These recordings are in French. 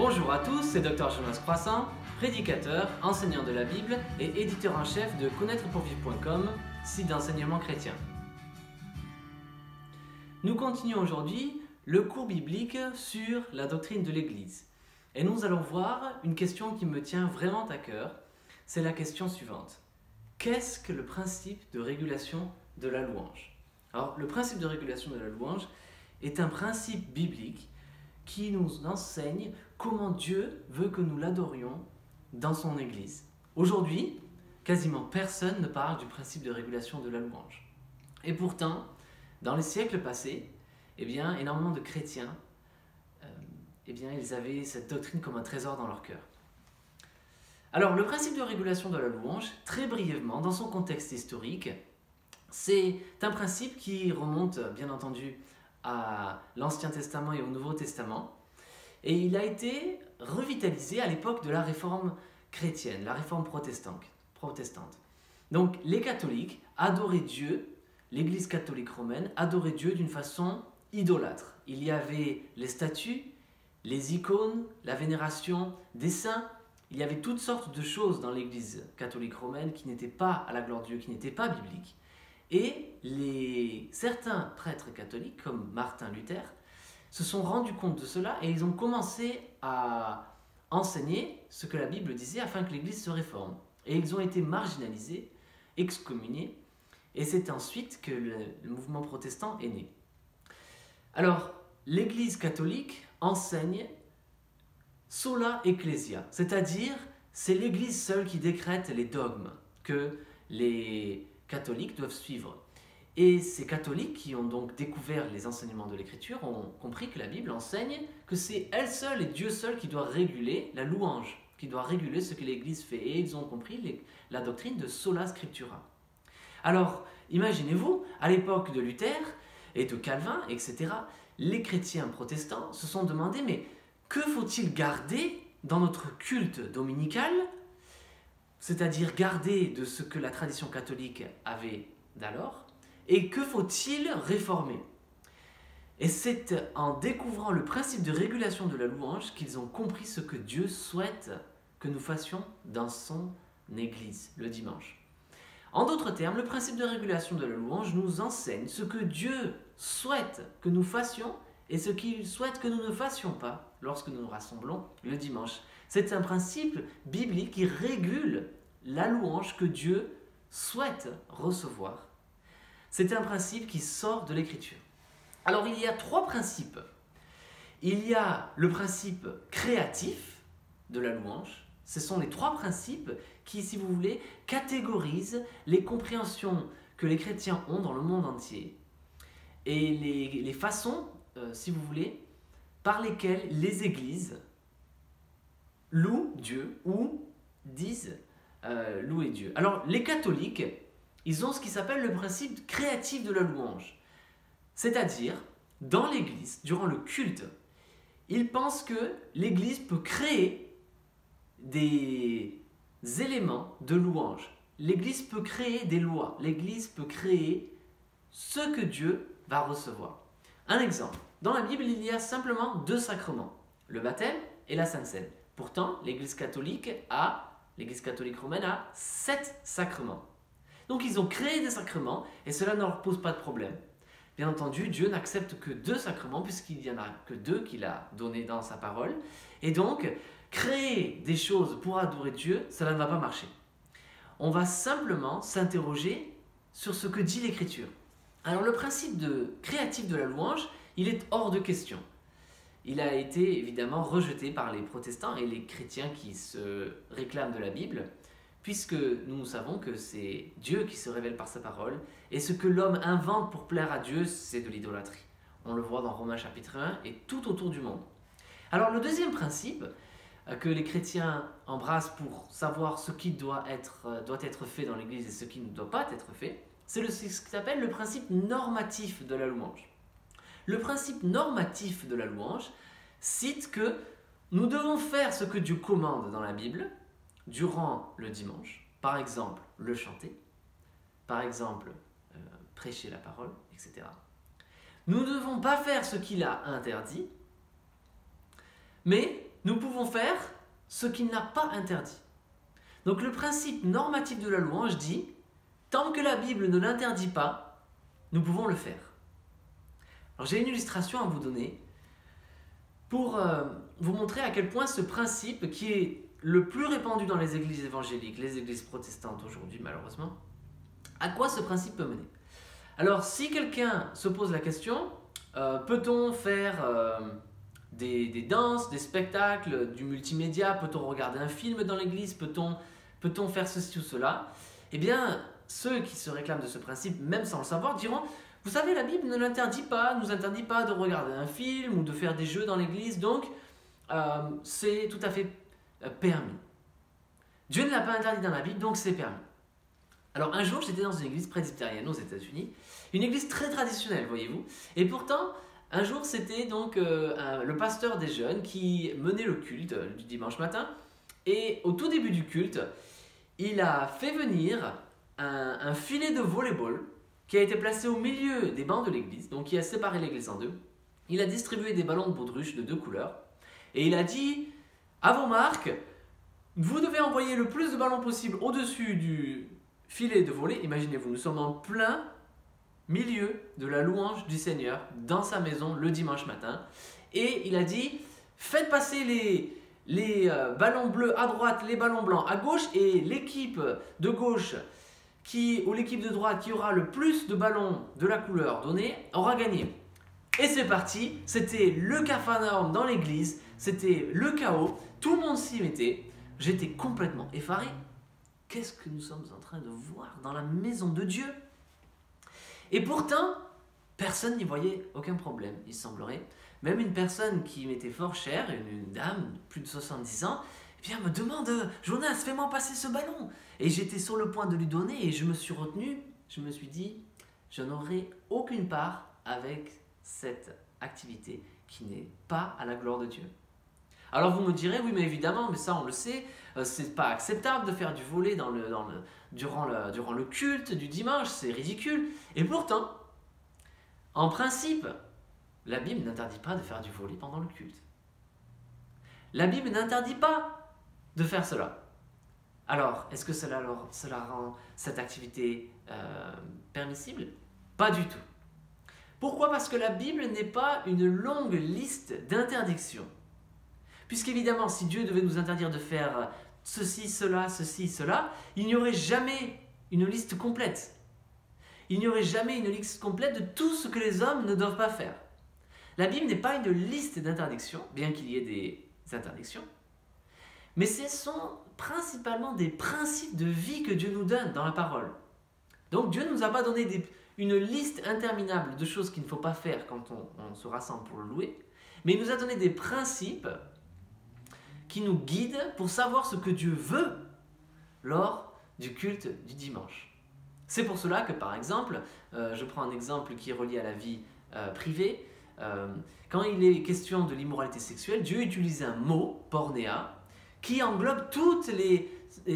Bonjour à tous, c'est Dr Jonas Croissant, prédicateur, enseignant de la Bible et éditeur en chef de connaîtrepourvivre.com, site d'enseignement chrétien. Nous continuons aujourd'hui le cours biblique sur la doctrine de l'Église. Et nous allons voir une question qui me tient vraiment à cœur, c'est la question suivante. Qu'est-ce que le principe de régulation de la louange? Alors, le principe de régulation de la louange est un principe biblique qui nous enseigne comment Dieu veut que nous l'adorions dans son Église. Aujourd'hui, quasiment personne ne parle du principe de régulation de la louange. Et pourtant, dans les siècles passés, énormément de chrétiens ils avaient cette doctrine comme un trésor dans leur cœur. Alors, le principe de régulation de la louange, très brièvement, dans son contexte historique, c'est un principe qui remonte, bien entendu, à l'Ancien Testament et au Nouveau Testament. Et il a été revitalisé à l'époque de la réforme chrétienne, la réforme protestante. Donc, les catholiques adoraient Dieu, l'Église catholique romaine adorait Dieu d'une façon idolâtre. Il y avait les statues, les icônes, la vénération des saints. Il y avait toutes sortes de choses dans l'Église catholique romaine qui n'étaient pas à la gloire de Dieu, qui n'étaient pas bibliques. Et certains prêtres catholiques, comme Martin Luther, se sont rendus compte de cela et ils ont commencé à enseigner ce que la Bible disait afin que l'Église se réforme. Et ils ont été marginalisés, excommuniés, et c'est ensuite que le mouvement protestant est né. Alors, l'Église catholique enseigne sola ecclesia, c'est-à-dire c'est l'Église seule qui décrète les dogmes que les catholiques doivent suivre. Et ces catholiques qui ont donc découvert les enseignements de l'Écriture ont compris que la Bible enseigne que c'est elle seule et Dieu seul qui doit réguler la louange, qui doit réguler ce que l'Église fait. Et ils ont compris la doctrine de sola scriptura. Alors, imaginez-vous, à l'époque de Luther et de Calvin, etc., les chrétiens protestants se sont demandé, mais que faut-il garder dans notre culte dominical, c'est-à-dire garder de ce que la tradition catholique avait d'alors, et que faut-il réformer? Et c'est en découvrant le principe de régulation de la louange qu'ils ont compris ce que Dieu souhaite que nous fassions dans son Église, le dimanche. En d'autres termes, le principe de régulation de la louange nous enseigne ce que Dieu souhaite que nous fassions et ce qu'il souhaite que nous ne fassions pas lorsque nous nous rassemblons le dimanche. C'est un principe biblique qui régule la louange que Dieu souhaite recevoir. C'est un principe qui sort de l'Écriture. Alors, il y a trois principes. Il y a le principe créatif de la louange. Ce sont les trois principes qui, si vous voulez, catégorisent les compréhensions que les chrétiens ont dans le monde entier et les façons, si vous voulez, par lesquelles les églises louent Dieu ou disent louer Dieu. Alors, les catholiques, ils ont ce qui s'appelle le principe créatif de la louange. C'est-à-dire, dans l'église, durant le culte, ils pensent que l'église peut créer des éléments de louange. L'église peut créer des lois. L'église peut créer ce que Dieu va recevoir. Un exemple. Dans la Bible, il y a simplement deux sacrements, le baptême et la Sainte Seine. Pourtant, l'Église catholique romaine a 7 sacrements. Donc ils ont créé des sacrements et cela ne leur pose pas de problème. Bien entendu, Dieu n'accepte que 2 sacrements puisqu'il n'y en a que 2 qu'il a donnés dans sa parole. Et donc, créer des choses pour adorer Dieu, cela ne va pas marcher. On va simplement s'interroger sur ce que dit l'Écriture. Alors le principe créatif de la louange, il est hors de question. Il a été évidemment rejeté par les protestants et les chrétiens qui se réclament de la Bible, puisque nous savons que c'est Dieu qui se révèle par sa parole, et ce que l'homme invente pour plaire à Dieu, c'est de l'idolâtrie. On le voit dans Romains chapitre 1 et tout autour du monde. Alors le deuxième principe que les chrétiens embrassent pour savoir ce qui doit être fait dans l'Église et ce qui ne doit pas être fait, c'est ce qui s'appelle le principe normatif de la louange. Le principe normatif de la louange cite que nous devons faire ce que Dieu commande dans la Bible durant le dimanche, par exemple le chanter, par exemple prêcher la parole, etc. Nous ne devons pas faire ce qu'il a interdit, mais nous pouvons faire ce qu'il n'a pas interdit. Donc le principe normatif de la louange dit, tant que la Bible ne l'interdit pas, nous pouvons le faire. Alors j'ai une illustration à vous donner pour vous montrer à quel point ce principe, qui est le plus répandu dans les églises évangéliques, les églises protestantes aujourd'hui malheureusement, à quoi ce principe peut mener. Alors si quelqu'un se pose la question, peut-on faire des danses, des spectacles, du multimédia, peut-on regarder un film dans l'église, peut-on faire ceci ou cela? Eh bien, ceux qui se réclament de ce principe, même sans le savoir, diront, vous savez, la Bible ne l'interdit pas, nous interdit pas de regarder un film ou de faire des jeux dans l'église, donc c'est tout à fait permis. Dieu ne l'a pas interdit dans la Bible, donc c'est permis. Alors un jour, j'étais dans une église presbytérienne aux États-Unis, une église très traditionnelle, voyez-vous, et pourtant, un jour, c'était donc le pasteur des jeunes qui menait le culte du dimanche matin, et au tout début du culte, il a fait venir un filet de volleyball qui a été placé au milieu des bancs de l'église, donc qui a séparé l'église en deux. Il a distribué des ballons de baudruche de 2 couleurs, et il a dit à vos marques, vous devez envoyer le plus de ballons possible au-dessus du filet de volley. Imaginez-vous, nous sommes en plein milieu de la louange du Seigneur dans sa maison le dimanche matin. Et il a dit, faites passer les ballons bleus à droite, les ballons blancs à gauche, et l'équipe de gauche ou l'équipe de droite qui aura le plus de ballons de la couleur donnée aura gagné. Et c'est parti, c'était le capharnaüm dans l'église, c'était le chaos, tout le monde s'y mettait. J'étais complètement effaré. Qu'est-ce que nous sommes en train de voir dans la maison de Dieu? Et pourtant, personne n'y voyait aucun problème, il semblerait. Même une personne qui m'était fort chère, une dame de plus de 70 ans, eh bien, me demande « Jonas, fais-moi passer ce ballon !» Et j'étais sur le point de lui donner et je me suis retenu. Je me suis dit, je n'aurai aucune part avec cette activité qui n'est pas à la gloire de Dieu. Alors vous me direz, oui mais évidemment, mais ça on le sait, c'est pas acceptable de faire du volley durant le culte du dimanche, c'est ridicule. Et pourtant, en principe, la Bible n'interdit pas de faire du volley pendant le culte. La Bible n'interdit pas de faire cela. Alors, est-ce que cela rend cette activité permissible? Pas du tout. Pourquoi? Parce que la Bible n'est pas une longue liste d'interdictions. Puisqu'évidemment, si Dieu devait nous interdire de faire ceci, cela, il n'y aurait jamais une liste complète. Il n'y aurait jamais une liste complète de tout ce que les hommes ne doivent pas faire. La Bible n'est pas une liste d'interdictions, bien qu'il y ait des interdictions, mais ce sont principalement des principes de vie que Dieu nous donne dans la parole. Donc Dieu ne nous a pas donné une liste interminable de choses qu'il ne faut pas faire quand on se rassemble pour le louer, mais il nous a donné des principes qui nous guident pour savoir ce que Dieu veut lors du culte du dimanche. C'est pour cela que, par exemple, je prends un exemple qui est relié à la vie privée, quand il est question de l'immoralité sexuelle, Dieu utilise un mot, pornéa, qui englobe tous les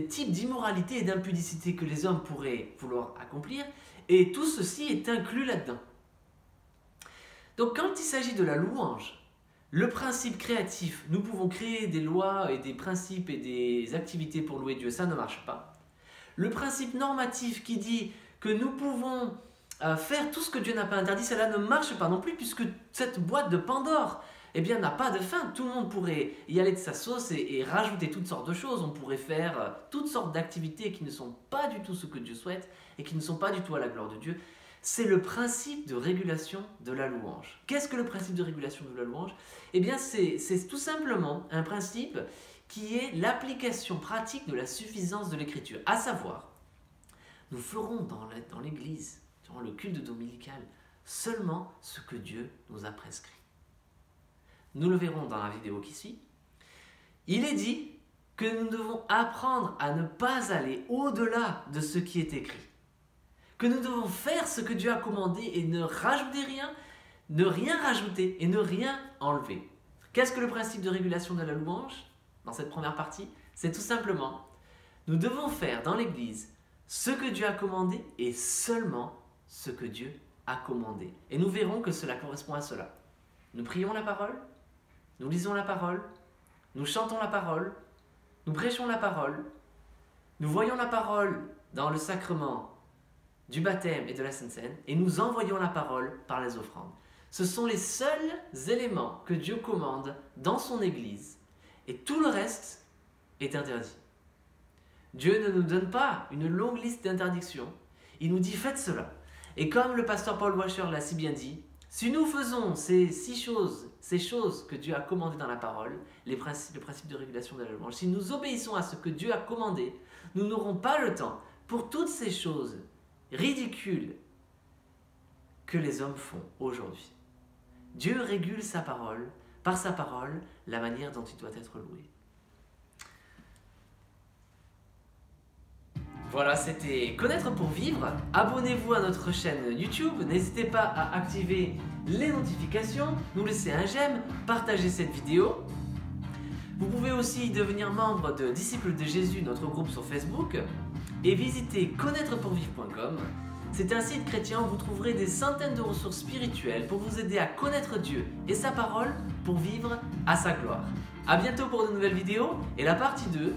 types d'immoralité et d'impudicité que les hommes pourraient vouloir accomplir, et tout ceci est inclus là-dedans. Donc quand il s'agit de la louange, le principe créatif, nous pouvons créer des lois et des principes et des activités pour louer Dieu, ça ne marche pas. Le principe normatif qui dit que nous pouvons faire tout ce que Dieu n'a pas interdit, cela ne marche pas non plus, puisque cette boîte de Pandore, eh bien, n'a pas de fin. Tout le monde pourrait y aller de sa sauce et rajouter toutes sortes de choses. On pourrait faire toutes sortes d'activités qui ne sont pas du tout ce que Dieu souhaite et qui ne sont pas du tout à la gloire de Dieu. C'est le principe de régulation de la louange. Qu'est-ce que le principe de régulation de la louange? Eh bien, c'est tout simplement un principe qui est l'application pratique de la suffisance de l'Écriture. À savoir, nous ferons dans l'Église, durant le culte dominical, seulement ce que Dieu nous a prescrit. Nous le verrons dans la vidéo qui suit. Il est dit que nous devons apprendre à ne pas aller au-delà de ce qui est écrit. Que nous devons faire ce que Dieu a commandé et ne rajouter rien, ne rien rajouter et ne rien enlever. Qu'est-ce que le principe de régulation de la louange dans cette première partie? C'est tout simplement, nous devons faire dans l'Église ce que Dieu a commandé et seulement ce que Dieu a commandé. Et nous verrons que cela correspond à cela. Nous prions la parole, nous lisons la parole, nous chantons la parole, nous prêchons la parole, nous voyons la parole dans le sacrement du baptême et de la Sainte Seine, et nous envoyons la parole par les offrandes. Ce sont les seuls éléments que Dieu commande dans son Église, et tout le reste est interdit. Dieu ne nous donne pas une longue liste d'interdictions, il nous dit faites cela. Et comme le pasteur Paul Washer l'a si bien dit, si nous faisons ces choses que Dieu a commandées dans la parole, le principe de régulation de la louange, si nous obéissons à ce que Dieu a commandé, nous n'aurons pas le temps pour toutes ces choses ridicules que les hommes font aujourd'hui. Dieu régule sa parole, par sa parole, la manière dont il doit être loué. Voilà, c'était Connaître pour vivre. Abonnez-vous à notre chaîne YouTube. N'hésitez pas à activer les notifications, nous laisser un j'aime, partager cette vidéo. Vous pouvez aussi devenir membre de Disciples de Jésus, notre groupe sur Facebook, et visiter connaîtrepourvivre.com. C'est un site chrétien où vous trouverez des centaines de ressources spirituelles pour vous aider à connaître Dieu et sa parole pour vivre à sa gloire. A bientôt pour de nouvelles vidéos et la partie 2